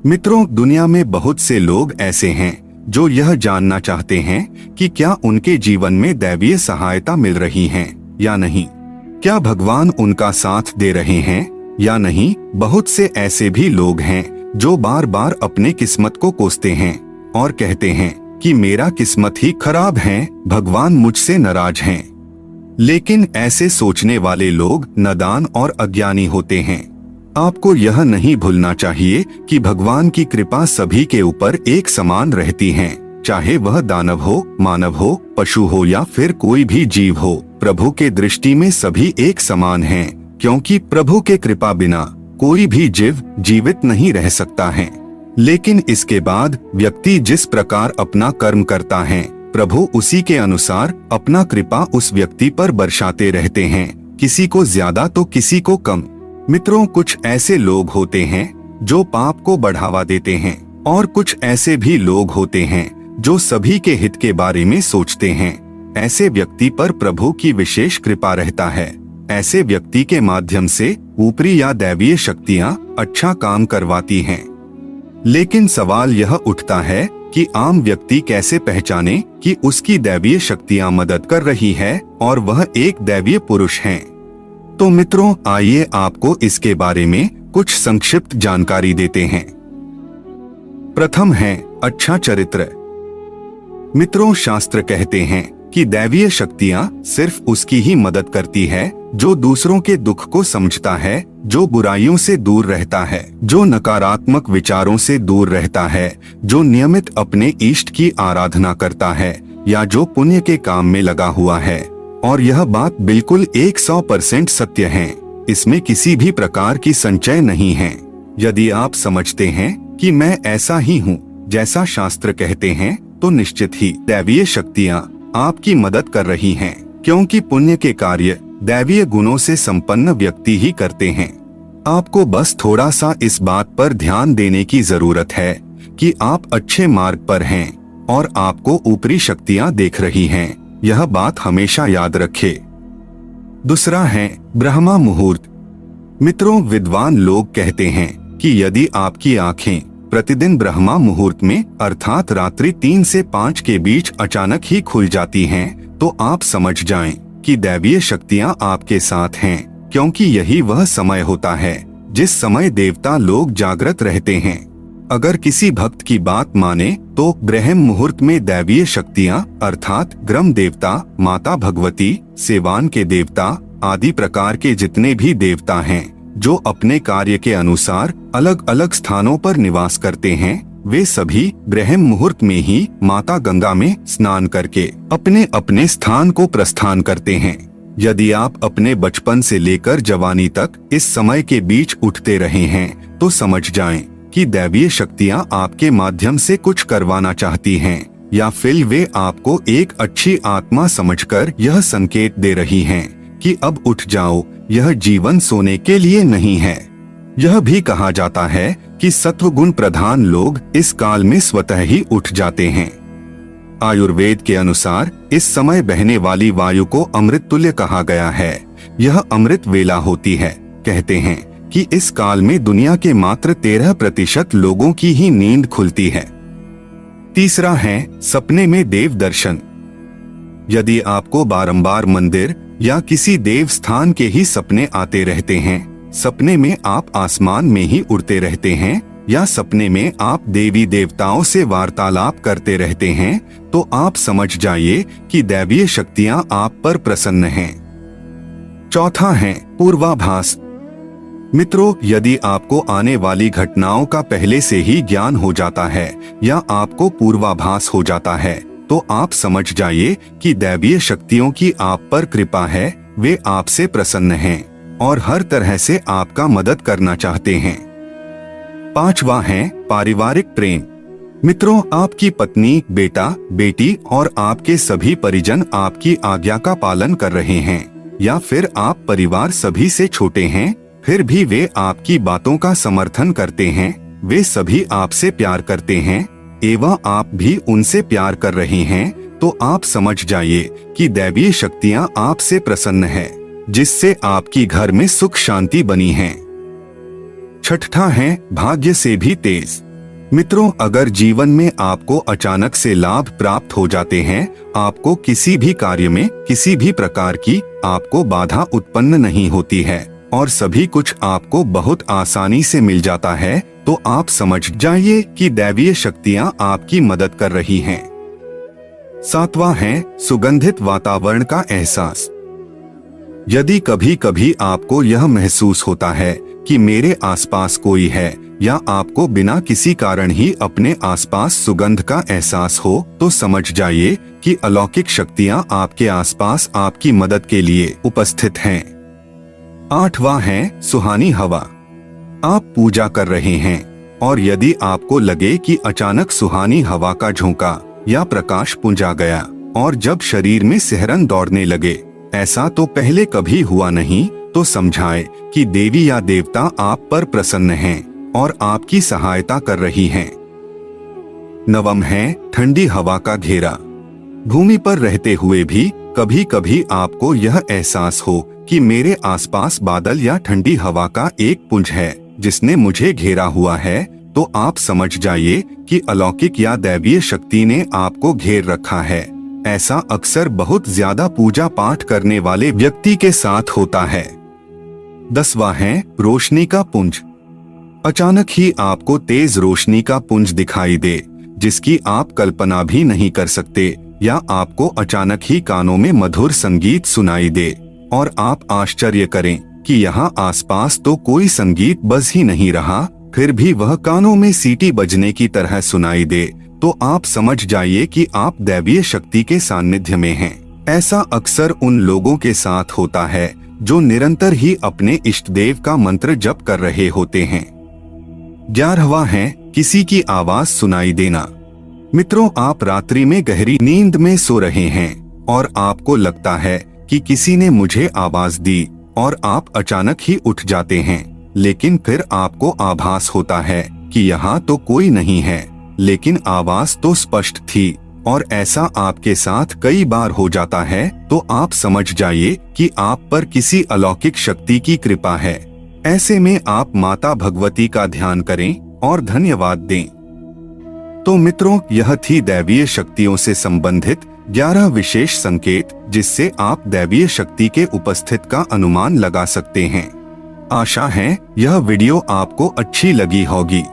मित्रों, दुनिया में बहुत से लोग ऐसे हैं जो यह जानना चाहते हैं कि क्या उनके जीवन में दैवीय सहायता मिल रही है या नहीं, क्या भगवान उनका साथ दे रहे हैं या नहीं। बहुत से ऐसे भी लोग हैं जो बार बार अपने किस्मत को कोसते हैं और कहते हैं कि मेरा किस्मत ही खराब है, भगवान मुझसे नाराज हैं। लेकिन ऐसे सोचने वाले लोग नादान और अज्ञानी होते हैं। आपको यह नहीं भूलना चाहिए कि भगवान की कृपा सभी के ऊपर एक समान रहती है, चाहे वह दानव हो, मानव हो, पशु हो या फिर कोई भी जीव हो। प्रभु के दृष्टि में सभी एक समान हैं, क्योंकि प्रभु के कृपा बिना कोई भी जीव जीवित नहीं रह सकता है। लेकिन इसके बाद व्यक्ति जिस प्रकार अपना कर्म करता है, प्रभु उसी के अनुसार अपना कृपा उस व्यक्ति पर बरसाते रहते हैं, किसी को ज्यादा तो किसी को कम। मित्रों, कुछ ऐसे लोग होते हैं जो पाप को बढ़ावा देते हैं और कुछ ऐसे भी लोग होते हैं जो सभी के हित के बारे में सोचते हैं। ऐसे व्यक्ति पर प्रभु की विशेष कृपा रहता है। ऐसे व्यक्ति के माध्यम से ऊपरी या दैवीय शक्तियां अच्छा काम करवाती हैं। लेकिन सवाल यह उठता है कि आम व्यक्ति कैसे पहचाने कि उसकी दैवीय शक्तियां मदद कर रही है और वह एक दैवीय पुरुष है। तो मित्रों, आइए आपको इसके बारे में कुछ संक्षिप्त जानकारी देते हैं। प्रथम है अच्छा चरित्र। मित्रों, शास्त्र कहते हैं कि दैवीय शक्तियां सिर्फ उसकी ही मदद करती है जो दूसरों के दुख को समझता है, जो बुराइयों से दूर रहता है, जो नकारात्मक विचारों से दूर रहता है, जो नियमित अपने इष्ट की आराधना करता है या जो पुण्य के काम में लगा हुआ है। और यह बात बिल्कुल 100% सत्य है। इसमें किसी भी प्रकार की संचय नहीं है। यदि आप समझते हैं कि मैं ऐसा ही हूँ जैसा शास्त्र कहते हैं, तो निश्चित ही दैवीय शक्तियाँ आपकी मदद कर रही हैं, क्योंकि पुण्य के कार्य दैवीय गुणों से संपन्न व्यक्ति ही करते हैं। आपको बस थोड़ा सा इस बात पर ध्यान देने की जरूरत है कि आप अच्छे मार्ग पर हैं और आपको ऊपरी शक्तियाँ देख रही हैं। यह बात हमेशा याद रखे। दूसरा है ब्रह्मा मुहूर्त। मित्रों, विद्वान लोग कहते हैं कि यदि आपकी आंखें प्रतिदिन ब्रह्मा मुहूर्त में अर्थात रात्रि 3 से 5 के बीच अचानक ही खुल जाती हैं, तो आप समझ जाएं कि दैवीय शक्तियां आपके साथ हैं, क्योंकि यही वह समय होता है जिस समय देवता लोग जागृत रहते हैं। अगर किसी भक्त की बात माने तो ब्रह्म मुहूर्त में दैवीय शक्तियां अर्थात ग्रह देवता, माता भगवती, सेवान के देवता आदि प्रकार के जितने भी देवता हैं जो अपने कार्य के अनुसार अलग अलग स्थानों पर निवास करते हैं, वे सभी ब्रह्म मुहूर्त में ही माता गंगा में स्नान करके अपने अपने स्थान को प्रस्थान करते हैं। यदि आप अपने बचपन से लेकर जवानी तक इस समय के बीच उठते रहे हैं, तो समझ जाएं कि दैवीय शक्तियां आपके माध्यम से कुछ करवाना चाहती हैं, या फिर वे आपको एक अच्छी आत्मा समझकर यह संकेत दे रही हैं कि अब उठ जाओ, यह जीवन सोने के लिए नहीं है। यह भी कहा जाता है कि सत्वगुण प्रधान लोग इस काल में स्वतः ही उठ जाते हैं। आयुर्वेद के अनुसार इस समय बहने वाली वायु को अमृत तुल्य कहा गया है। यह अमृत वेला होती है। कहते हैं कि इस काल में दुनिया के मात्र 13% लोगों की ही नींद खुलती है। तीसरा है सपने में देव दर्शन। यदि आपको बारंबार मंदिर या किसी देव स्थान के ही सपने आते रहते हैं, सपने में आप आसमान में ही उड़ते रहते हैं या सपने में आप देवी देवताओं से वार्तालाप करते रहते हैं, तो आप समझ जाइए कि दैवीय शक्तियां आप पर प्रसन्न हैं। चौथा है पूर्वाभास। मित्रों, यदि आपको आने वाली घटनाओं का पहले से ही ज्ञान हो जाता है या आपको पूर्वाभास हो जाता है, तो आप समझ जाइए कि दैवीय शक्तियों की आप पर कृपा है। वे आपसे प्रसन्न हैं और हर तरह से आपका मदद करना चाहते हैं। पांचवा है पारिवारिक प्रेम। मित्रों, आपकी पत्नी, बेटा, बेटी और आपके सभी परिजन आपकी आज्ञा का पालन कर रहे हैं, या फिर आप परिवार सभी से छोटे हैं, फिर भी वे आपकी बातों का समर्थन करते हैं। वे सभी आपसे प्यार करते हैं एवं आप भी उनसे प्यार कर रहे हैं, तो आप समझ जाइए कि दैवीय शक्तियां आपसे प्रसन्न है, जिससे आपकी घर में सुख शांति बनी है। छठा है भाग्य से भी तेज। मित्रों, अगर जीवन में आपको अचानक से लाभ प्राप्त हो जाते हैं, आपको किसी भी कार्य में किसी भी प्रकार की आपको बाधा उत्पन्न नहीं होती है और सभी कुछ आपको बहुत आसानी से मिल जाता है, तो आप समझ जाइए कि दैवीय शक्तियां आपकी मदद कर रही हैं। 7वां है सुगंधित वातावरण का एहसास। यदि कभी कभी आपको यह महसूस होता है कि मेरे आसपास कोई है, या आपको बिना किसी कारण ही अपने आसपास सुगंध का एहसास हो, तो समझ जाइए कि अलौकिक शक्तियां आपके आसपास आपकी मदद के लिए उपस्थित हैं। 8वां है सुहानी हवा। आप पूजा कर रहे हैं और यदि आपको लगे कि अचानक सुहानी हवा का झोंका या प्रकाश पुंज आ गया और जब शरीर में सिहरन दौड़ने लगे, ऐसा तो पहले कभी हुआ नहीं, तो समझाएं कि देवी या देवता आप पर प्रसन्न हैं और आपकी सहायता कर रही हैं। 9वां है ठंडी हवा का घेरा। भूमि पर रहते हुए भी कभी कभी आपको यह एहसास हो कि मेरे आसपास बादल या ठंडी हवा का एक पुंज है जिसने मुझे घेरा हुआ है, तो आप समझ जाइए कि अलौकिक या दैवीय शक्ति ने आपको घेर रखा है। ऐसा अक्सर बहुत ज्यादा पूजा पाठ करने वाले व्यक्ति के साथ होता है। 10वां है रोशनी का पुंज। अचानक ही आपको तेज रोशनी का पुंज दिखाई दे जिसकी आप कल्पना भी नहीं कर सकते, या आपको अचानक ही कानों में मधुर संगीत सुनाई दे और आप आश्चर्य करें कि यहाँ आसपास तो कोई संगीत बज ही नहीं रहा, फिर भी वह कानों में सीटी बजने की तरह सुनाई दे, तो आप समझ जाइए कि आप दैवीय शक्ति के सानिध्य में हैं। ऐसा अक्सर उन लोगों के साथ होता है जो निरंतर ही अपने इष्ट देव का मंत्र जप कर रहे होते हैं। 11वां है किसी की आवाज सुनाई देना। मित्रों, आप रात्रि में गहरी नींद में सो रहे हैं और आपको लगता है कि किसी ने मुझे आवाज दी और आप अचानक ही उठ जाते हैं, लेकिन फिर आपको आभास होता है कि यहाँ तो कोई नहीं है, लेकिन आवाज तो स्पष्ट थी, और ऐसा आपके साथ कई बार हो जाता है, तो आप समझ जाइए कि आप पर किसी अलौकिक शक्ति की कृपा है। ऐसे में आप माता भगवती का ध्यान करें और धन्यवाद दें। तो मित्रों, यह थी दैवीय शक्तियों से संबंधित 11 विशेष संकेत जिससे आप दैवीय शक्ति के उपस्थित का अनुमान लगा सकते हैं। आशा है यह वीडियो आपको अच्छी लगी होगी।